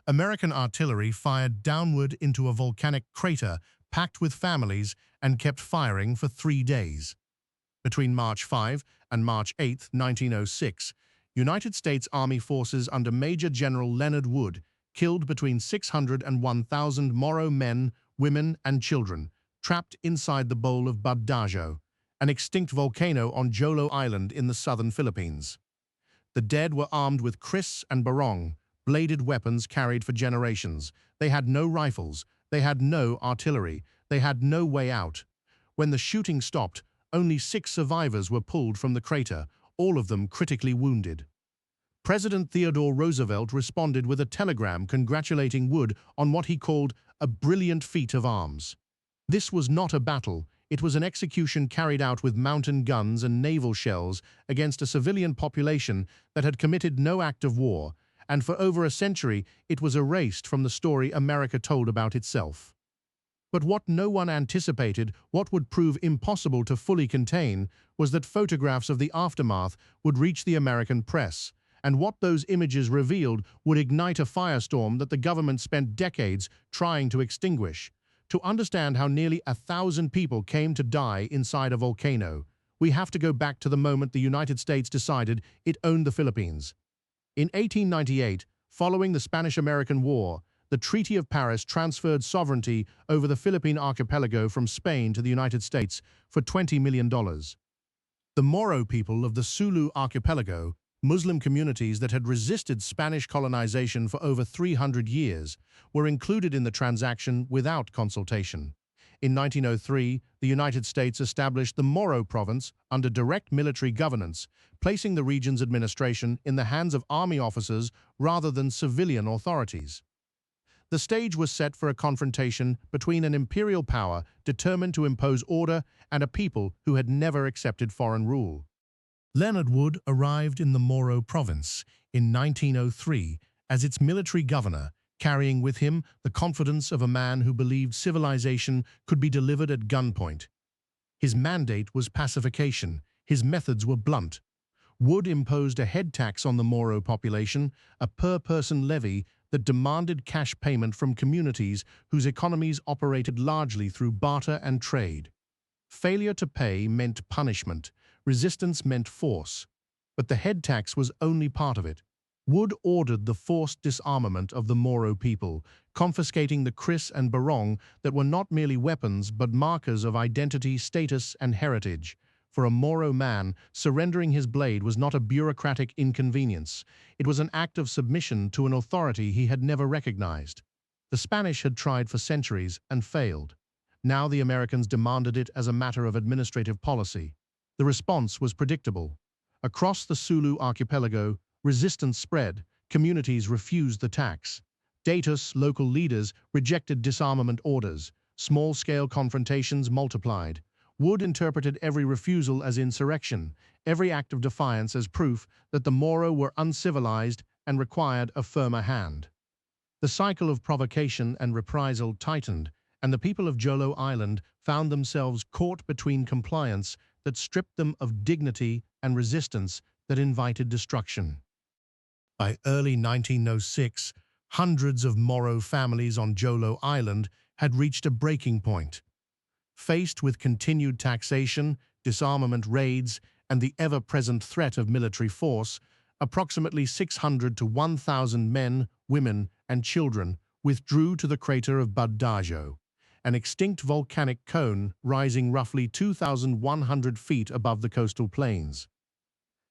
American artillery fired downward into a volcanic crater packed with families and kept firing for 3 days. Between March 5 and March 8, 1906, United States Army forces under Major General Leonard Wood killed between 600 and 1,000 Moro men, women, and children, trapped inside the bowl of Bud Dajo, an extinct volcano on Jolo Island in the southern Philippines. The dead were armed with kris and barong, bladed weapons carried for generations. They had no rifles, they had no artillery, they had no way out. When the shooting stopped, only 6 survivors were pulled from the crater, all of them critically wounded. President Theodore Roosevelt responded with a telegram congratulating Wood on what he called a brilliant feat of arms. This was not a battle, it was an execution carried out with mountain guns and naval shells against a civilian population that had committed no act of war, and for over a century it was erased from the story America told about itself. But what no one anticipated, what would prove impossible to fully contain, was that photographs of the aftermath would reach the American press, and what those images revealed would ignite a firestorm that the government spent decades trying to extinguish. To understand how nearly 1,000 people came to die inside a volcano, we have to go back to the moment the United States decided it owned the Philippines. In 1898, following the Spanish-American War, the Treaty of Paris transferred sovereignty over the Philippine archipelago from Spain to the United States for $20 million. The Moro people of the Sulu archipelago, Muslim communities that had resisted Spanish colonization for over 300 years, were included in the transaction without consultation. In 1903, the United States established the Moro province under direct military governance, placing the region's administration in the hands of army officers rather than civilian authorities. The stage was set for a confrontation between an imperial power determined to impose order and a people who had never accepted foreign rule. Leonard Wood arrived in the Moro province in 1903 as its military governor, carrying with him the confidence of a man who believed civilization could be delivered at gunpoint. His mandate was pacification, his methods were blunt. Wood imposed a head tax on the Moro population, a per-person levy that demanded cash payment from communities whose economies operated largely through barter and trade. Failure to pay meant punishment, resistance meant force. But the head tax was only part of it. Wood ordered the forced disarmament of the Moro people, confiscating the kris and barong that were not merely weapons but markers of identity, status, and heritage. For a Moro man, surrendering his blade was not a bureaucratic inconvenience. It was an act of submission to an authority he had never recognized. The Spanish had tried for centuries and failed. Now the Americans demanded it as a matter of administrative policy. The response was predictable. Across the Sulu archipelago, resistance spread, communities refused the tax. Datus, local leaders, rejected disarmament orders. Small-scale confrontations multiplied. Wood interpreted every refusal as insurrection, every act of defiance as proof that the Moro were uncivilized and required a firmer hand. The cycle of provocation and reprisal tightened, and the people of Jolo Island found themselves caught between compliance that stripped them of dignity and resistance that invited destruction. By early 1906, hundreds of Moro families on Jolo Island had reached a breaking point. Faced with continued taxation, disarmament raids, and the ever-present threat of military force, approximately 600 to 1,000 men, women, and children withdrew to the crater of Bud Dajo, an extinct volcanic cone rising roughly 2,100 feet above the coastal plains.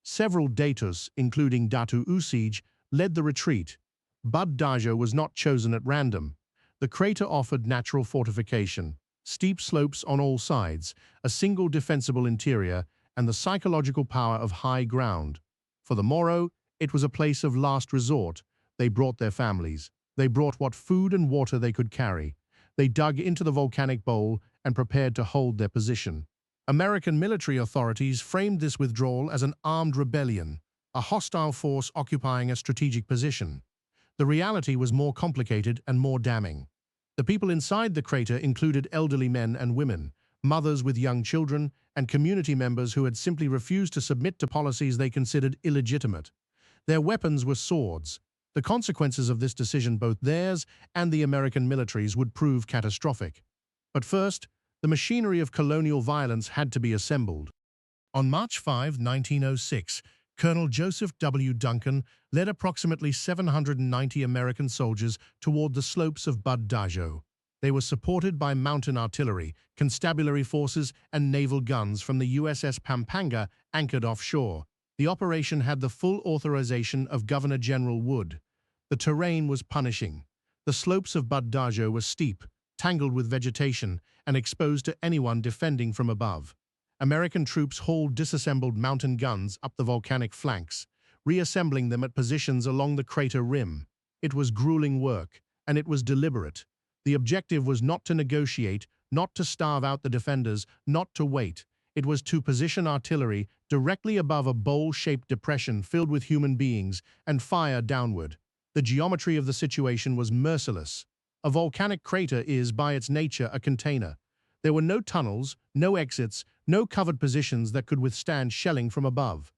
Several datus, including Datu Usij, led the retreat. Bud Dajo was not chosen at random. The crater offered natural fortification, steep slopes on all sides, a single defensible interior, and the psychological power of high ground. For the Moro, it was a place of last resort. They brought their families. They brought what food and water they could carry. They dug into the volcanic bowl and prepared to hold their position. American military authorities framed this withdrawal as an armed rebellion, a hostile force occupying a strategic position. The reality was more complicated and more damning. The people inside the crater included elderly men and women, mothers with young children, and community members who had simply refused to submit to policies they considered illegitimate. Their weapons were swords, The consequences of this decision, both theirs and the American military's, would prove catastrophic. But first, the machinery of colonial violence had to be assembled. On March 5, 1906, Colonel Joseph W. Duncan led approximately 790 American soldiers toward the slopes of Bud Dajo. They were supported by mountain artillery, constabulary forces, and naval guns from the USS Pampanga anchored offshore. The operation had the full authorization of Governor General Wood. The terrain was punishing. The slopes of Bud Dajo were steep, tangled with vegetation, and exposed to anyone defending from above. American troops hauled disassembled mountain guns up the volcanic flanks, reassembling them at positions along the crater rim. It was grueling work, and it was deliberate. The objective was not to negotiate, not to starve out the defenders, not to wait. It was to position artillery directly above a bowl-shaped depression filled with human beings and fire downward. The geometry of the situation was merciless. A volcanic crater is, by its nature, a container. There were no tunnels, no exits, no covered positions that could withstand shelling from above.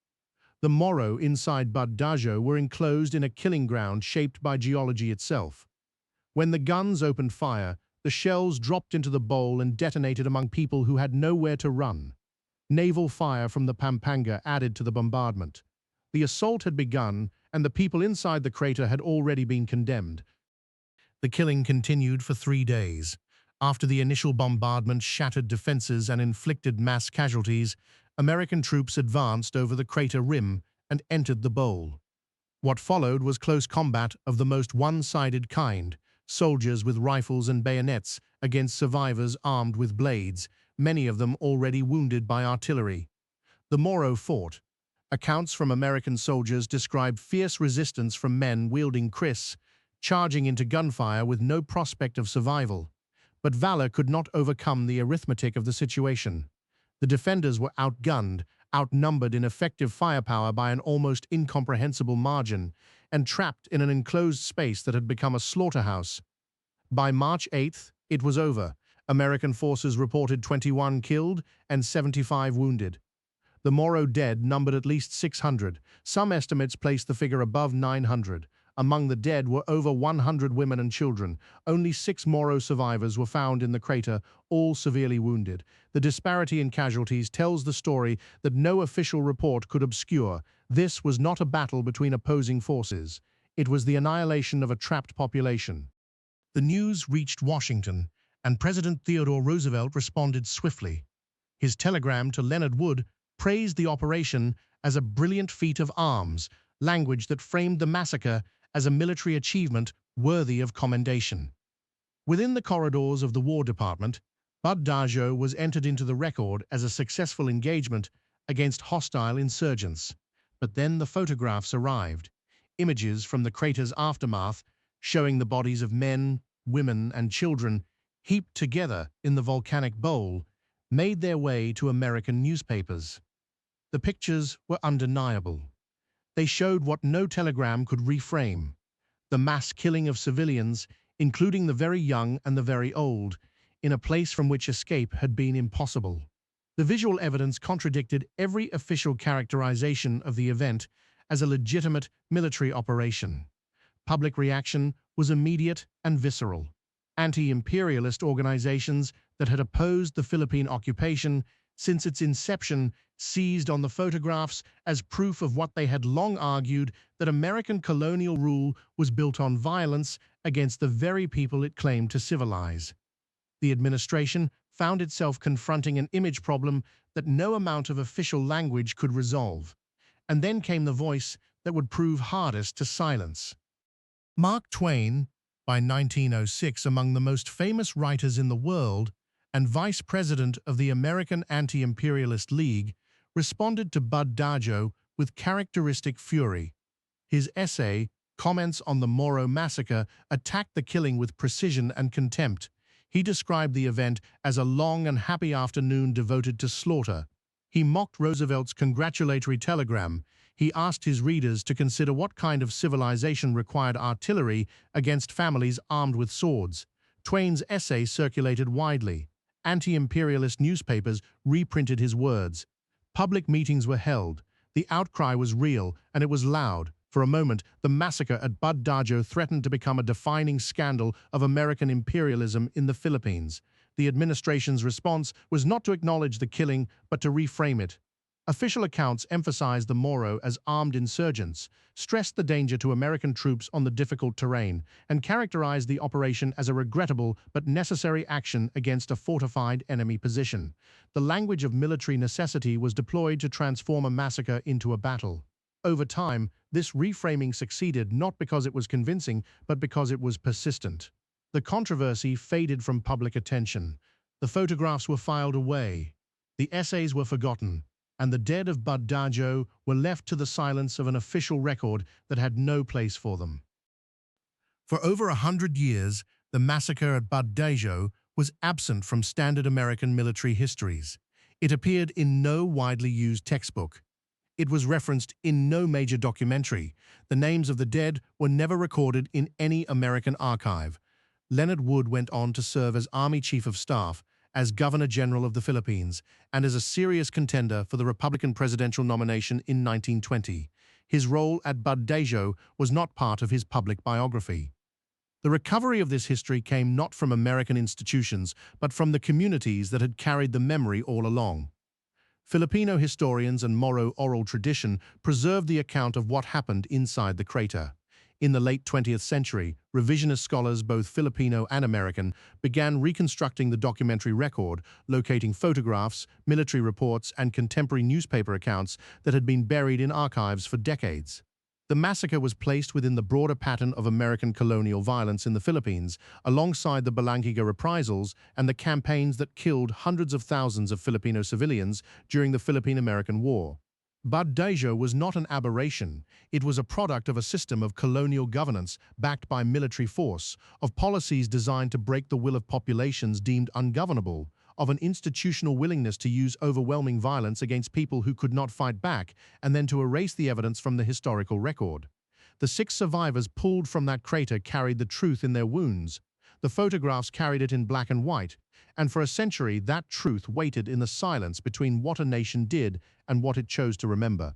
The Moro inside Bud Dajo were enclosed in a killing ground shaped by geology itself. When the guns opened fire, the shells dropped into the bowl and detonated among people who had nowhere to run. Naval fire from the Pampanga added to the bombardment. The assault had begun, and the people inside the crater had already been condemned. The killing continued for 3 days. After the initial bombardment shattered defenses and inflicted mass casualties, American troops advanced over the crater rim and entered the bowl. What followed was close combat of the most one-sided kind, soldiers with rifles and bayonets against survivors armed with blades, many of them already wounded by artillery. The Moro fought. Accounts from American soldiers describe fierce resistance from men wielding kris, charging into gunfire with no prospect of survival. But valor could not overcome the arithmetic of the situation. The defenders were outgunned, outnumbered in effective firepower by an almost incomprehensible margin, and trapped in an enclosed space that had become a slaughterhouse. By March 8th, it was over. American forces reported 21 killed and 75 wounded. The Moro dead numbered at least 600. Some estimates placed the figure above 900. Among the dead were over 100 women and children. Only 6 Moro survivors were found in the crater, all severely wounded. The disparity in casualties tells the story that no official report could obscure. This was not a battle between opposing forces. It was the annihilation of a trapped population. The news reached Washington, and President Theodore Roosevelt responded swiftly. His telegram to Leonard Wood praised the operation as a brilliant feat of arms, language that framed the massacre as a military achievement worthy of commendation. Within the corridors of the War Department, Bud Dajo was entered into the record as a successful engagement against hostile insurgents. But then the photographs arrived, images from the crater's aftermath showing the bodies of men, women, and children heaped together in the volcanic bowl, made their way to American newspapers. The pictures were undeniable. They showed what no telegram could reframe: the mass killing of civilians, including the very young and the very old, in a place from which escape had been impossible. The visual evidence contradicted every official characterization of the event as a legitimate military operation. Public reaction was immediate and visceral. Anti-imperialist organizations that had opposed the Philippine occupation since its inception seized on the photographs as proof of what they had long argued, that American colonial rule was built on violence against the very people it claimed to civilize. The administration found itself confronting an image problem that no amount of official language could resolve. And then came the voice that would prove hardest to silence. Mark Twain, by 1906 among the most famous writers in the world and vice president of the American Anti-Imperialist League, responded to Bud Dajo with characteristic fury. His essay, Comments on the Moro Massacre, attacked the killing with precision and contempt. He described the event as a long and happy afternoon devoted to slaughter. He mocked Roosevelt's congratulatory telegram. He asked his readers to consider what kind of civilization required artillery against families armed with swords. Twain's essay circulated widely. Anti-imperialist newspapers reprinted his words. Public meetings were held. The outcry was real, and it was loud. For a moment, the massacre at Bud Dajo threatened to become a defining scandal of American imperialism in the Philippines. The administration's response was not to acknowledge the killing, but to reframe it. Official accounts emphasized the Moro as armed insurgents, stressed the danger to American troops on the difficult terrain, and characterized the operation as a regrettable but necessary action against a fortified enemy position. The language of military necessity was deployed to transform a massacre into a battle. Over time, this reframing succeeded not because it was convincing, but because it was persistent. The controversy faded from public attention. The photographs were filed away. The essays were forgotten, and the dead of Bud Dajo were left to the silence of an official record that had no place for them. For over 100 years, the massacre at Bud Dajo was absent from standard American military histories. It appeared in no widely used textbook. It was referenced in no major documentary. The names of the dead were never recorded in any American archive. Leonard Wood went on to serve as Army Chief of Staff, as Governor General of the Philippines, and as a serious contender for the Republican presidential nomination in 1920. His role at Bud Dajo was not part of his public biography. The recovery of this history came not from American institutions, but from the communities that had carried the memory all along. Filipino historians and Moro oral tradition preserved the account of what happened inside the crater. In the late 20th century, revisionist scholars, both Filipino and American, began reconstructing the documentary record, locating photographs, military reports, and contemporary newspaper accounts that had been buried in archives for decades. The massacre was placed within the broader pattern of American colonial violence in the Philippines, alongside the Balanghiga reprisals and the campaigns that killed hundreds of thousands of Filipino civilians during the Philippine-American War. Bud Dajo was not an aberration. It was a product of a system of colonial governance backed by military force, of policies designed to break the will of populations deemed ungovernable, of an institutional willingness to use overwhelming violence against people who could not fight back, and then to erase the evidence from the historical record. The 6 survivors pulled from that crater carried the truth in their wounds. The photographs carried it in black and white, and for a century that truth waited in the silence between what a nation did and what it chose to remember.